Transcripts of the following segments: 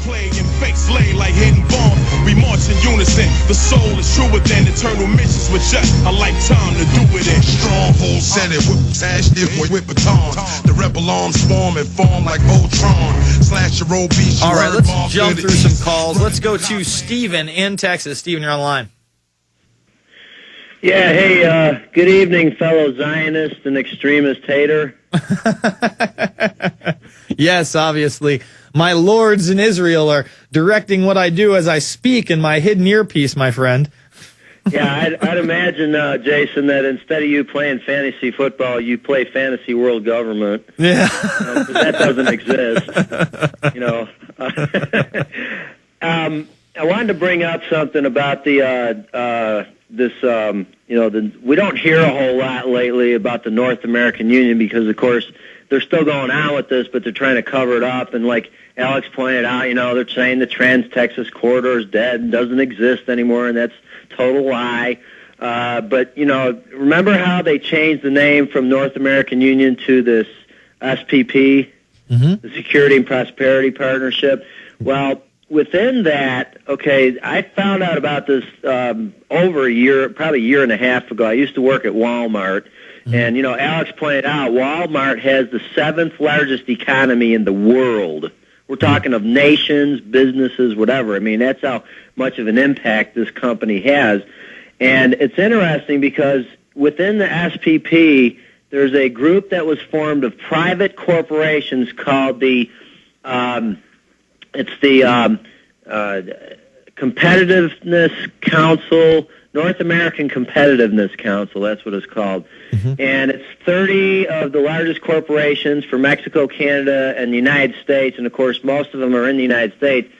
play and fakes lay like hidden bombs. We march in unison. The soul is truer than eternal missions with just a lifetime to do it in. Stronghold Senate with passionate with batons. The rebel arms form and form like Voltron. Slash your old beast. All right, let's jump through some calls. Let's go to Steven in Texas. Steven, you're on the line. Yeah, hey, good evening, fellow Zionist and extremist hater. Yes, obviously. My lords in Israel are directing what I do as I speak in my hidden earpiece, my friend. Yeah, I'd imagine, Jason, that instead of you playing fantasy football, you play fantasy world government. Yeah. That doesn't exist. I wanted to bring up something about we don't hear a whole lot lately about the North American Union because, of course, they're still going on with this, but they're trying to cover it up. And like Alex pointed out, they're saying the Trans-Texas Corridor is dead and doesn't exist anymore, and that's total lie. But, remember how they changed the name from North American Union to this SPP, the Security and Prosperity Partnership? Well, within that, I found out about this over a year, probably a year and a half ago. I used to work at Walmart, and, Alex pointed out Walmart has the 7th largest economy in the world. We're talking of nations, businesses, whatever. I mean, that's how much of an impact this company has. And it's interesting because within the SPP, there's a group that was formed of private corporations called the Competitiveness Council, North American Competitiveness Council, that's what it's called. And it's 30 of the largest corporations for Mexico, Canada, and the United States, and of course most of them are in the United States.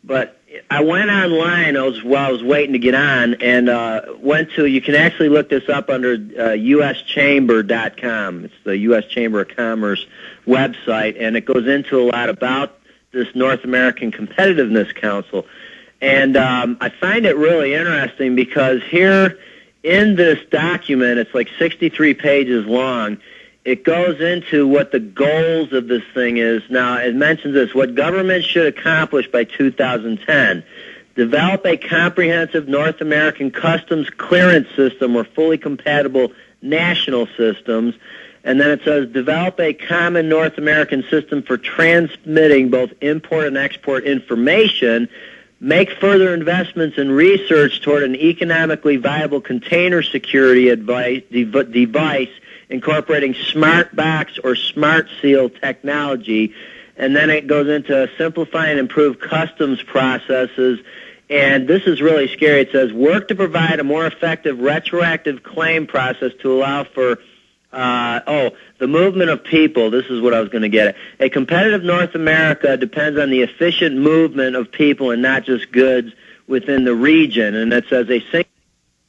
But I went online while I was waiting to get on, and you can actually look this up under uschamber.com. It's the U.S. Chamber of Commerce website, and it goes into a lot about this North American Competitiveness Council. And I find it really interesting because here in this document, it's like 63 pages long, it goes into what the goals of this thing is. Now, it mentions this, what government should accomplish by 2010. Develop a comprehensive North American customs clearance system or fully compatible national systems. And then it says, develop a common North American system for transmitting both import and export information. Make further investments in research toward an economically viable container security device incorporating smart box or smart seal technology. And then it goes into simplify and improve customs processes. And this is really scary. It says, work to provide a more effective retroactive claim process to allow for the movement of people. This is what I was going to get at. A competitive North America depends on the efficient movement of people and not just goods within the region. And it says a single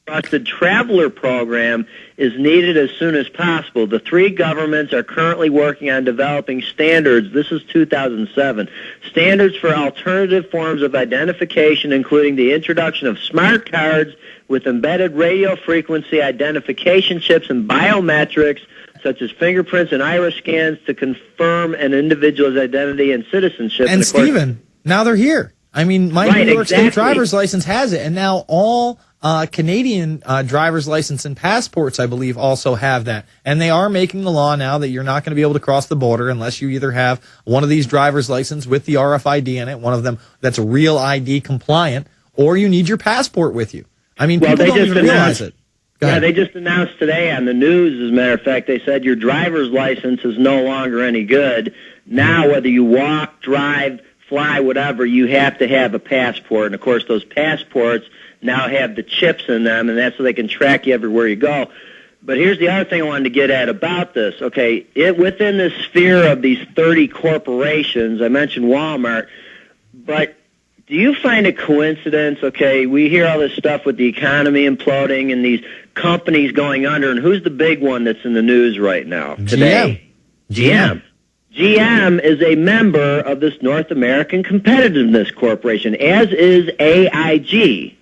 trusted traveler program is needed as soon as possible. The 3 governments are currently working on developing standards. This is 2007. Standards for alternative forms of identification, including the introduction of smart cards with embedded radio frequency identification chips and biometrics, such as fingerprints and iris scans, to confirm an individual's identity and citizenship. And Steven, now they're here. I mean, my New York State driver's license has it, and now all Canadian driver's license and passports, I believe, also have that. And they are making the law now that you're not going to be able to cross the border unless you either have one of these driver's licenses with the RFID in it, one of them that's real ID compliant, or you need your passport with you. I mean, people don't even realize it. Yeah, they just announced today on the news, as a matter of fact, they said your driver's license is no longer any good. Now, whether you walk, drive, fly, whatever, you have to have a passport. And, of course, those passports now have the chips in them, and that's so they can track you everywhere you go. But here's the other thing I wanted to get at about this. Okay, within this sphere of these 30 corporations, I mentioned Walmart, but do you find a coincidence, okay, we hear all this stuff with the economy imploding and these companies going under, and who's the big one that's in the news right now today? GM. GM is a member of this North American Competitiveness Corporation, as is AIG.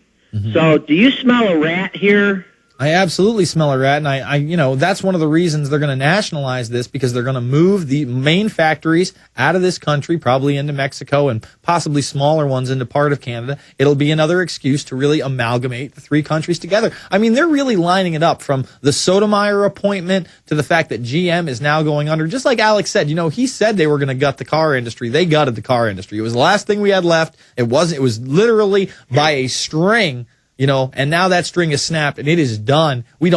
So do you smell a rat here? I absolutely smell a rat, and I that's one of the reasons they're going to nationalize this, because they're going to move the main factories out of this country, probably into Mexico, and possibly smaller ones into part of Canada. It'll be another excuse to really amalgamate the three countries together. I mean, they're really lining it up, from the Sotomayor appointment to the fact that GM is now going under. Just like Alex said, he said they were going to gut the car industry. They gutted the car industry. It was the last thing we had left. It was literally by a string. And now that string is snapped and it is done. We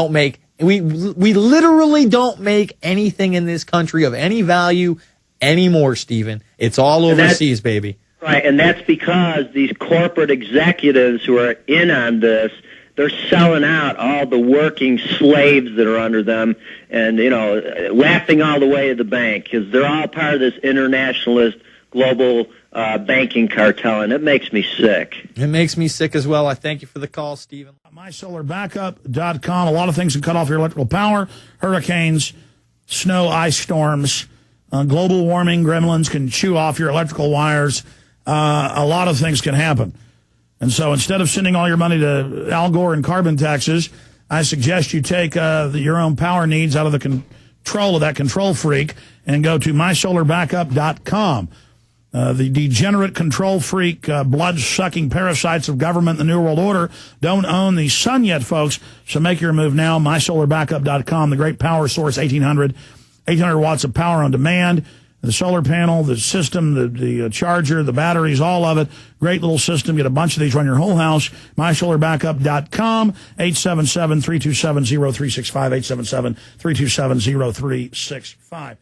literally don't make anything in this country of any value anymore, Steven. It's all overseas, baby. Right, and that's because these corporate executives who are in on this, they're selling out all the working slaves that are under them and, laughing all the way to the bank, because they're all part of this internationalist global banking cartel, and it makes me sick. It makes me sick as well. I thank you for the call, Stephen. MySolarBackup.com. A lot of things can cut off your electrical power. Hurricanes, snow, ice storms, global warming, gremlins can chew off your electrical wires. A lot of things can happen. And so instead of sending all your money to Al Gore and carbon taxes, I suggest you take your own power needs out of the control of that control freak and go to MySolarBackup.com. The degenerate control freak, blood-sucking parasites of government and the New World Order don't own the sun yet, folks. So make your move now. MySolarBackup.com, the great power source, 800 watts of power on demand. The solar panel, the system, the charger, the batteries, all of it. Great little system. Get a bunch of these, run your whole house. MySolarBackup.com, 877-327-0365, 877-327-0365.